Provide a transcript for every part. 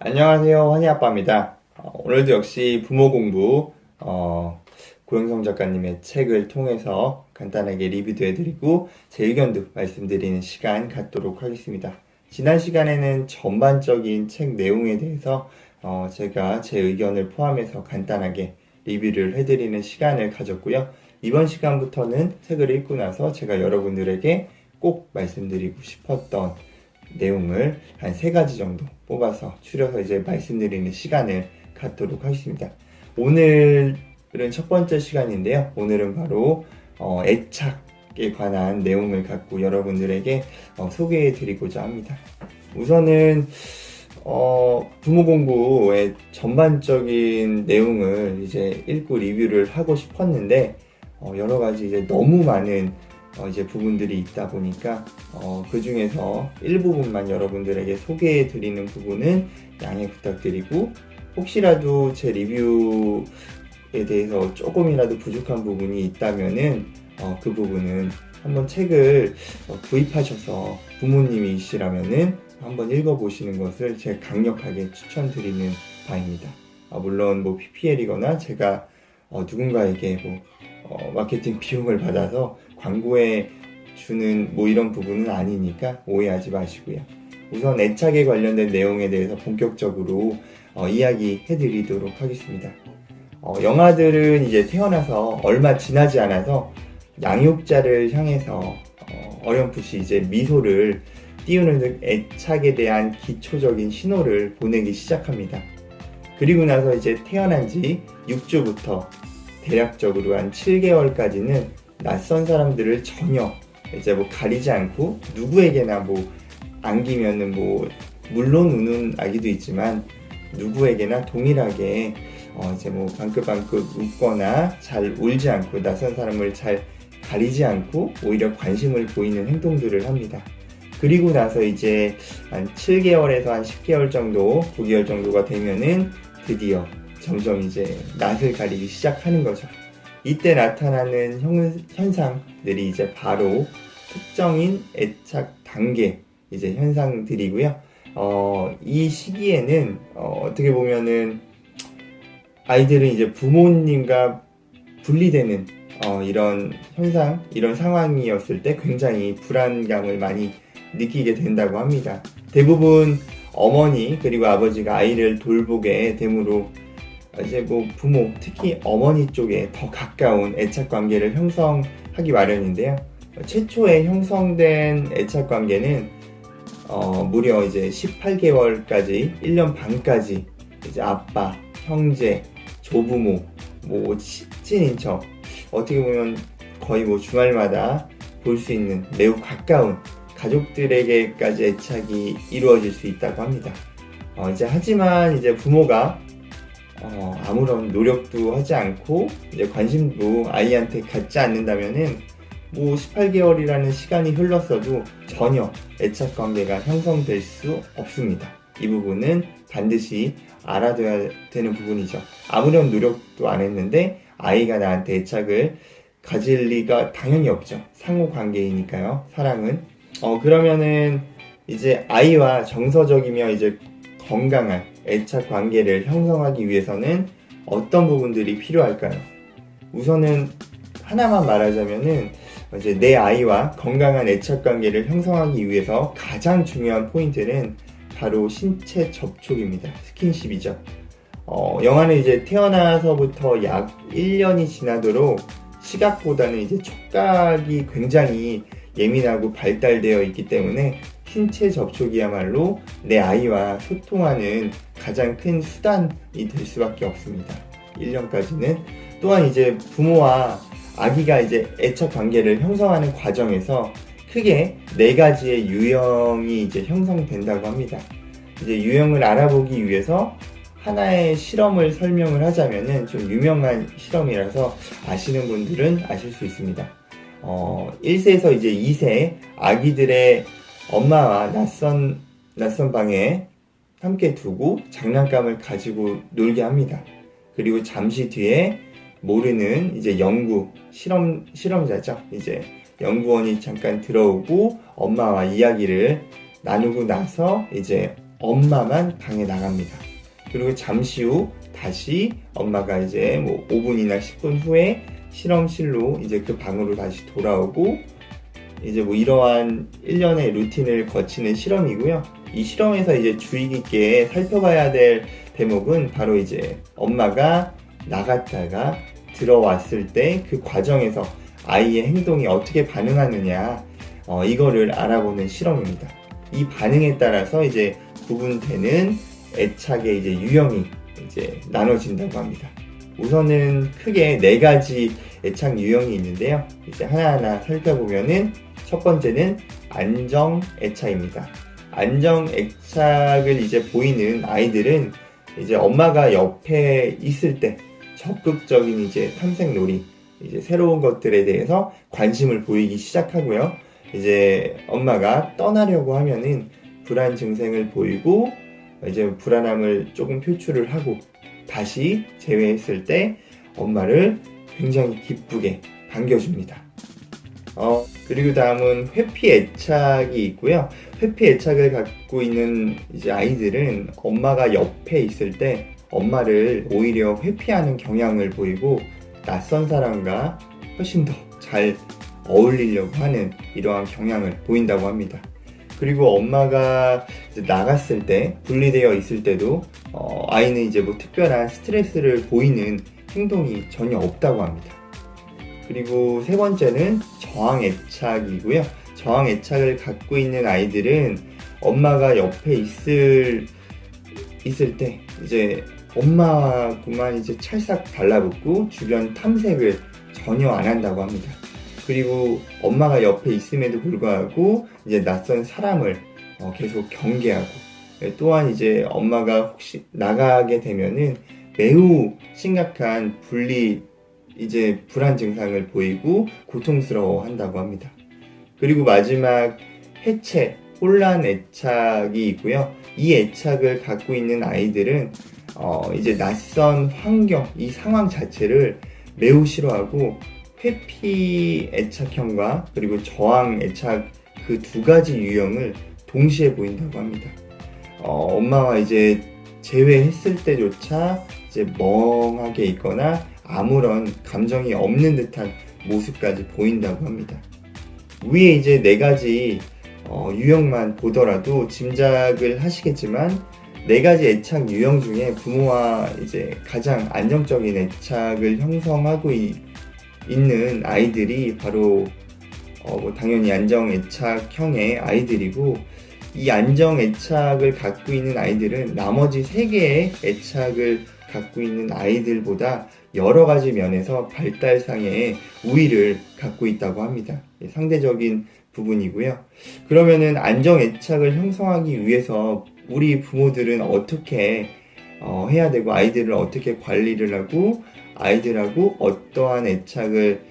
안녕하세요. 환희아빠입니다. 오늘도 역시 부모 공부, 고영성 작가님의 책을 통해서 간단하게 리뷰도 해드리고 제 의견도 말씀드리는 시간 갖도록 하겠습니다. 지난 시간에는 전반적인 책 내용에 대해서 제가 제 의견을 포함해서 간단하게 리뷰를 해드리는 시간을 가졌고요. 이번 시간부터는 책을 읽고 나서 제가 여러분들에게 꼭 말씀드리고 싶었던 내용을 한 3가지 정도 뽑아서 추려서 이제 말씀드리는 시간을 갖도록 하겠습니다. 오늘은 첫 번째 시간인데요. 오늘은 바로 애착에 관한 내용을 갖고 여러분들에게 소개해 드리고자 합니다. 우선은 부모 공부의 전반적인 내용을 이제 읽고 리뷰를 하고 싶었는데 여러 가지 이제 너무 많은 이제 부분들이 있다 보니까 그 중에서 일부분만 여러분들에게 소개해 드리는 부분은 양해 부탁드리고, 혹시라도 제 리뷰에 대해서 조금이라도 부족한 부분이 있다면은 그 부분은 한번 책을 구입하셔서 부모님이시라면은 한번 읽어보시는 것을 제가 강력하게 추천드리는 바입니다. 물론 뭐 PPL이거나 제가 누군가에게 마케팅 비용을 받아서 광고에 주는 뭐 이런 부분은 아니니까 오해하지 마시고요. 우선 애착에 관련된 내용에 대해서 본격적으로 이야기해 드리도록 하겠습니다. 영아들은 이제 태어나서 얼마 지나지 않아서 양육자를 향해서 어렴풋이 이제 미소를 띄우는 등 애착에 대한 기초적인 신호를 보내기 시작합니다. 그리고 나서 이제 태어난 지 6주부터 대략적으로 한 7개월까지는 낯선 사람들을 전혀 이제 가리지 않고 누구에게나 안기면은 물론 우는 아기도 있지만 누구에게나 동일하게 이제 방긋방긋 웃거나 잘 울지 않고 낯선 사람을 잘 가리지 않고 오히려 관심을 보이는 행동들을 합니다. 그리고 나서 이제 한 7개월에서 한 10개월 정도, 9개월 정도가 되면은 드디어 점점 이제 낯을 가리기 시작하는 거죠. 이때 나타나는 현상들이 이제 바로 특정인 애착 단계 이제 현상들이고요. 이 시기에는 어떻게 보면은 아이들은 이제 부모님과 분리되는 이런 현상, 이런 상황이었을 때 굉장히 불안감을 많이 느끼게 된다고 합니다. 대부분 어머니 그리고 아버지가 아이를 돌보게 되므로 이제 부모, 특히 어머니 쪽에 더 가까운 애착 관계를 형성하기 마련인데요. 최초에 형성된 애착 관계는 무려 이제 18개월까지, 1년 반까지 이제 아빠, 형제, 조부모, 친인척, 어떻게 보면 거의 주말마다 볼 수 있는 매우 가까운 가족들에게까지 애착이 이루어질 수 있다고 합니다. 하지만 이제 부모가 아무런 노력도 하지 않고 이제 관심도 아이한테 갖지 않는다면은 18개월이라는 시간이 흘렀어도 전혀 애착 관계가 형성될 수 없습니다. 이 부분은 반드시 알아둬야 되는 부분이죠. 아무런 노력도 안 했는데 아이가 나한테 애착을 가질 리가 당연히 없죠. 상호 관계이니까요. 사랑은. 그러면은 이제 아이와 정서적이며 이제 건강한 애착 관계를 형성하기 위해서는 어떤 부분들이 필요할까요? 우선은 하나만 말하자면은 이제 내 아이와 건강한 애착 관계를 형성하기 위해서 가장 중요한 포인트는 바로 신체 접촉입니다. 스킨십이죠. 영아는 이제 태어나서부터 약 1년이 지나도록 시각보다는 이제 촉각이 굉장히 예민하고 발달되어 있기 때문에 신체 접촉이야말로 내 아이와 소통하는 가장 큰 수단이 될 수밖에 없습니다. 1년까지는. 또한 이제 부모와 아기가 이제 애착 관계를 형성하는 과정에서 크게 4가지의 유형이 이제 형성된다고 합니다. 이제 유형을 알아보기 위해서 하나의 실험을 설명을 하자면은 좀 유명한 실험이라서 아시는 분들은 아실 수 있습니다. 1세에서 이제 2세 아기들의 엄마와 낯선 방에 함께 두고 장난감을 가지고 놀게 합니다. 그리고 잠시 뒤에 모르는 이제 실험자죠. 이제 연구원이 잠깐 들어오고 엄마와 이야기를 나누고 나서 이제 엄마만 방에 나갑니다. 그리고 잠시 후 다시 엄마가 이제 뭐 5분이나 10분 후에 실험실로 이제 그 방으로 다시 돌아오고, 이제 뭐 이러한 1년의 루틴을 거치는 실험이고요. 이 실험에서 이제 주의 깊게 살펴봐야 될 대목은 바로 이제 엄마가 나갔다가 들어왔을 때 그 과정에서 아이의 행동이 어떻게 반응하느냐, 이거를 알아보는 실험입니다. 이 반응에 따라서 이제 구분되는 애착의 이제 유형이 이제 나눠진다고 합니다. 우선은 크게 4가지 애착 유형이 있는데요. 이제 하나하나 살펴보면은 첫 번째는 안정 애착입니다. 안정 애착을 이제 보이는 아이들은 이제 엄마가 옆에 있을 때 적극적인 이제 탐색놀이, 이제 새로운 것들에 대해서 관심을 보이기 시작하고요. 이제 엄마가 떠나려고 하면은 불안 증상을 보이고, 이제 불안함을 조금 표출을 하고, 다시 재회했을 때 엄마를 굉장히 기쁘게 반겨줍니다. 그리고 다음은 회피 애착이 있고요. 회피 애착을 갖고 있는 이제 아이들은 엄마가 옆에 있을 때 엄마를 오히려 회피하는 경향을 보이고, 낯선 사람과 훨씬 더 잘 어울리려고 하는 이러한 경향을 보인다고 합니다. 그리고 엄마가 이제 나갔을 때, 분리되어 있을 때도 아이는 이제 뭐 특별한 스트레스를 보이는 행동이 전혀 없다고 합니다. 그리고 세 번째는 저항 애착이고요. 저항 애착을 갖고 있는 아이들은 엄마가 옆에 있을 때 이제 엄마하고만 이제 찰싹 달라붙고 주변 탐색을 전혀 안 한다고 합니다. 그리고 엄마가 옆에 있음에도 불구하고 이제 낯선 사람을 계속 경계하고, 또한 이제 엄마가 혹시 나가게 되면은 매우 심각한 이제 불안 증상을 보이고 고통스러워 한다고 합니다. 그리고 마지막 해체, 혼란 애착이 있고요. 이 애착을 갖고 있는 아이들은 이제 낯선 환경, 이 상황 자체를 매우 싫어하고, 회피 애착형과 그리고 저항 애착 그 2가지 유형을 동시에 보인다고 합니다. 엄마와 이제 재회했을 때조차 이제 멍하게 있거나 아무런 감정이 없는 듯한 모습까지 보인다고 합니다. 위에 이제 4가지 유형만 보더라도 짐작을 하시겠지만, 4가지 애착 유형 중에 부모와 이제 가장 안정적인 애착을 형성하고 있는 아이들이 바로 당연히 안정 애착형의 아이들이고, 이 안정 애착을 갖고 있는 아이들은 나머지 3개의 애착을 갖고 있는 아이들보다 여러 가지 면에서 발달상의 우위를 갖고 있다고 합니다. 상대적인 부분이고요. 그러면은 안정 애착을 형성하기 위해서 우리 부모들은 어떻게 해야 되고, 아이들을 어떻게 관리를 하고 아이들하고 어떠한 애착을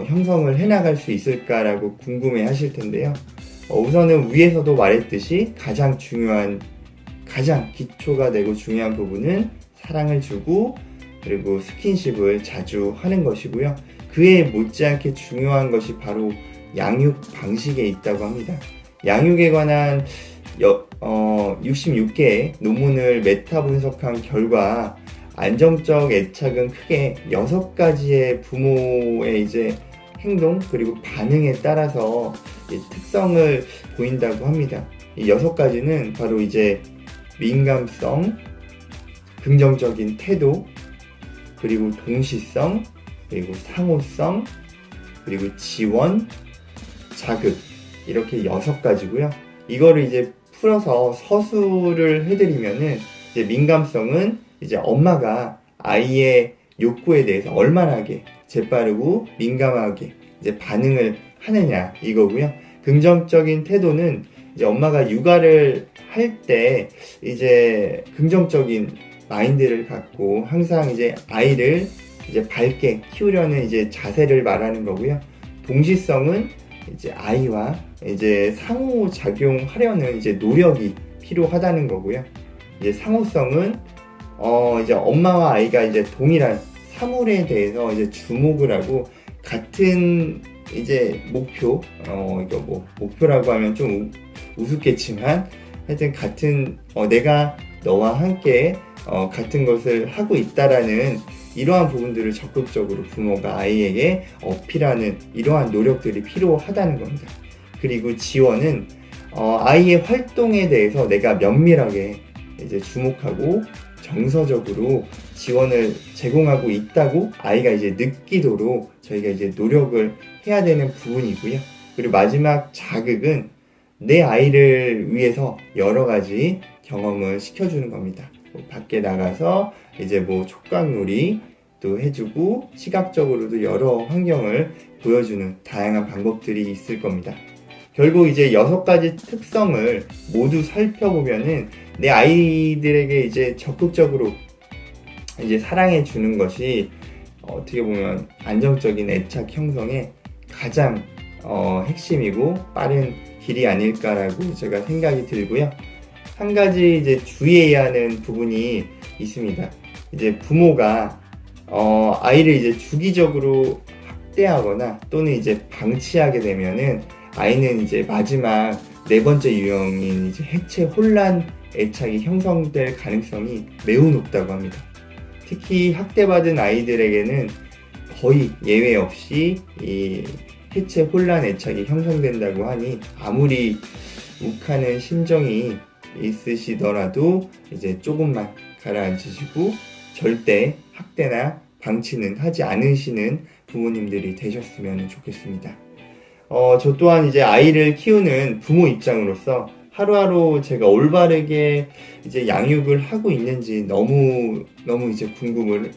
형성을 해나갈 수 있을까라고 궁금해 하실 텐데요. 우선은 위에서도 말했듯이 가장 기초가 되고 중요한 부분은 사랑을 주고, 그리고 스킨십을 자주 하는 것이고요. 그에 못지않게 중요한 것이 바로 양육 방식에 있다고 합니다. 양육에 관한 66개의 논문을 메타 분석한 결과, 안정적 애착은 크게 6가지의 부모의 이제 행동 그리고 반응에 따라서 특성을 보인다고 합니다. 이 6가지는 바로 이제 민감성, 긍정적인 태도, 그리고 동시성, 그리고 상호성, 그리고 지원, 자극, 이렇게 6가지고요. 이거를 이제 풀어서 서술을 해드리면은, 이제 민감성은 이제 엄마가 아이의 욕구에 대해서 얼마나 재빠르고 민감하게 이제 반응을 하느냐, 이거고요. 긍정적인 태도는 이제 엄마가 육아를 할 때 이제 긍정적인 마인드를 갖고 항상 이제 아이를 이제 밝게 키우려는 이제 자세를 말하는 거고요. 동시성은 이제 아이와 이제 상호작용하려는 이제 노력이 필요하다는 거고요. 이제 상호성은 이제 엄마와 아이가 이제 동일한 사물에 대해서 이제 주목을 하고, 같은 이제 목표, 이거 뭐 목표라고 하면 좀 우습겠지만 하여튼 내가 너와 함께 같은 것을 하고 있다라는 이러한 부분들을 적극적으로 부모가 아이에게 어필하는 이러한 노력들이 필요하다는 겁니다. 그리고 지원은 아이의 활동에 대해서 내가 면밀하게 이제 주목하고 정서적으로 지원을 제공하고 있다고 아이가 이제 느끼도록 저희가 이제 노력을 해야 되는 부분이고요. 그리고 마지막 자극은 내 아이를 위해서 여러 가지 경험을 시켜주는 겁니다. 밖에 나가서 이제 촉각놀이 또 해주고 시각적으로도 여러 환경을 보여주는 다양한 방법들이 있을 겁니다. 결국 이제 6가지 특성을 모두 살펴보면은 내 아이들에게 이제 적극적으로 이제 사랑해 주는 것이 어떻게 보면 안정적인 애착 형성의 가장 핵심이고 빠른 길이 아닐까라고 제가 생각이 들고요. 한 가지 이제 주의해야 하는 부분이 있습니다. 이제 부모가 아이를 이제 주기적으로 학대하거나 또는 이제 방치하게 되면은 아이는 이제 마지막 4번째 유형인 이제 해체 혼란 애착이 형성될 가능성이 매우 높다고 합니다. 특히 학대받은 아이들에게는 거의 예외 없이 이 해체 혼란 애착이 형성된다고 하니 아무리 욱하는 심정이 있으시더라도 이제 조금만 가라앉으시고 절대 학대나 방치는 하지 않으시는 부모님들이 되셨으면 좋겠습니다. 저 또한 이제 아이를 키우는 부모 입장으로서 하루하루 제가 올바르게 이제 양육을 하고 있는지 너무 이제 궁금을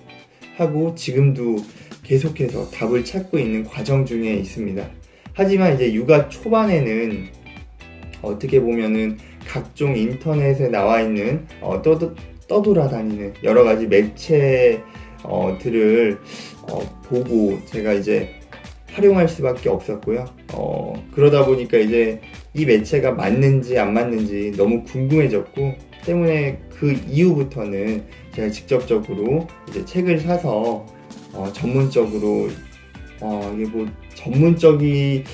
하고 지금도 계속해서 답을 찾고 있는 과정 중에 있습니다. 하지만 이제 육아 초반에는 어떻게 보면은 각종 인터넷에 나와 있는 떠돌아다니는 여러 가지 매체들을 보고 제가 이제 활용할 수밖에 없었고요. 그러다 보니까 이제 이 매체가 맞는지 안 맞는지 너무 궁금해졌고 때문에 그 이후부터는 제가 직접적으로 이제 책을 사서 전문적으로 이게 전문적이라는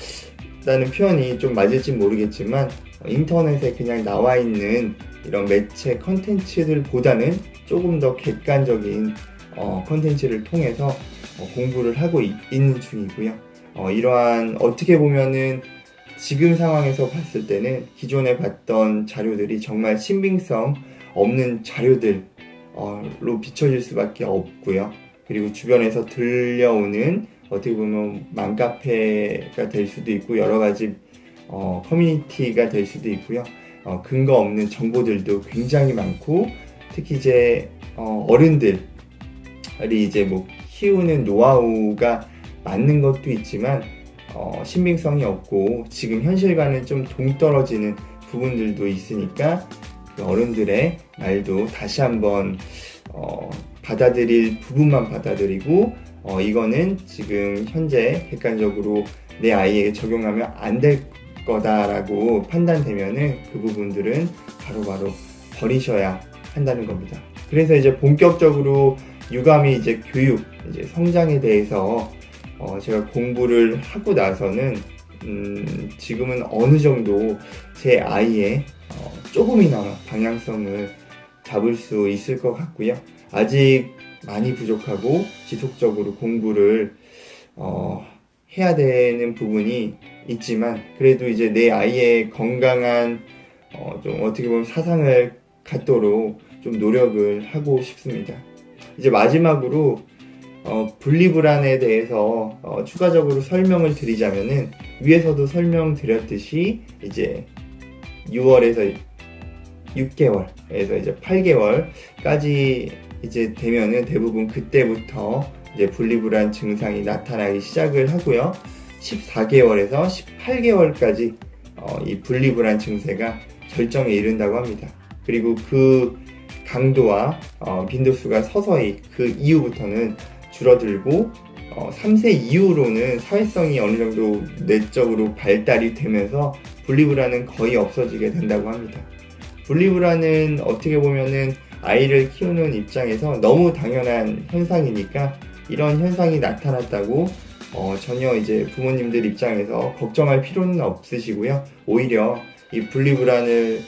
표현이 좀 맞을지 모르겠지만 인터넷에 그냥 나와 있는 이런 매체 컨텐츠들보다는 조금 더 객관적인 컨텐츠를 통해서 공부를 하고 있는 중이고요. 이러한 어떻게 보면은 지금 상황에서 봤을 때는 기존에 봤던 자료들이 정말 신빙성 없는 자료들로 비춰질 수밖에 없고요. 그리고 주변에서 들려오는 어떻게 보면 맘카페가 될 수도 있고 여러 가지 커뮤니티가 될 수도 있고요. 근거 없는 정보들도 굉장히 많고 특히 이제 어른들이 이제 키우는 노하우가 맞는 것도 있지만 신빙성이 없고 지금 현실과는 좀 동떨어지는 부분들도 있으니까 그 어른들의 말도 다시 한번 받아들일 부분만 받아들이고 이거는 지금 현재 객관적으로 내 아이에게 적용하면 안 될 거다라고 판단되면은 그 부분들은 바로바로 버리셔야 한다는 겁니다. 그래서 이제 본격적으로 유감이 이제 교육, 이제 성장에 대해서 제가 공부를 하고 나서는 지금은 어느 정도 제 아이의 조금이나마 방향성을 잡을 수 있을 것 같고요. 아직 많이 부족하고 지속적으로 공부를 해야 되는 부분이 있지만 그래도 이제 내 아이의 건강한 좀 어떻게 보면 사상을 갖도록 좀 노력을 하고 싶습니다. 이제 마지막으로 분리불안에 대해서 추가적으로 설명을 드리자면은 위에서도 설명드렸듯이 이제 6월에서 6개월에서 이제 8개월까지 이제 되면은 대부분 그때부터 이제 분리불안 증상이 나타나기 시작을 하고요. 14개월에서 18개월까지 이 분리불안 증세가 절정에 이른다고 합니다. 그리고 그 강도와 빈도수가 서서히 그 이후부터는 줄어들고 3세 이후로는 사회성이 어느 정도 내적으로 발달이 되면서 분리불안은 거의 없어지게 된다고 합니다. 분리불안은 어떻게 보면은 아이를 키우는 입장에서 너무 당연한 현상이니까 이런 현상이 나타났다고 전혀 이제 부모님들 입장에서 걱정할 필요는 없으시고요. 오히려 이 분리불안을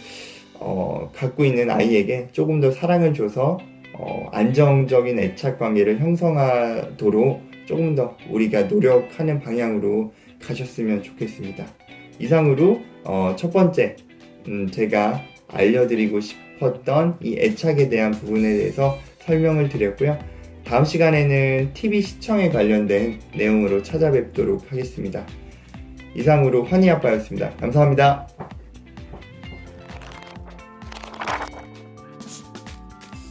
갖고 있는 아이에게 조금 더 사랑을 줘서 안정적인 애착 관계를 형성하도록 조금 더 우리가 노력하는 방향으로 가셨으면 좋겠습니다. 이상으로 첫 번째 제가 알려드리고 싶었던 이 애착에 대한 부분에 대해서 설명을 드렸고요. 다음 시간에는 TV 시청에 관련된 내용으로 찾아뵙도록 하겠습니다. 이상으로 환희아빠였습니다. 감사합니다.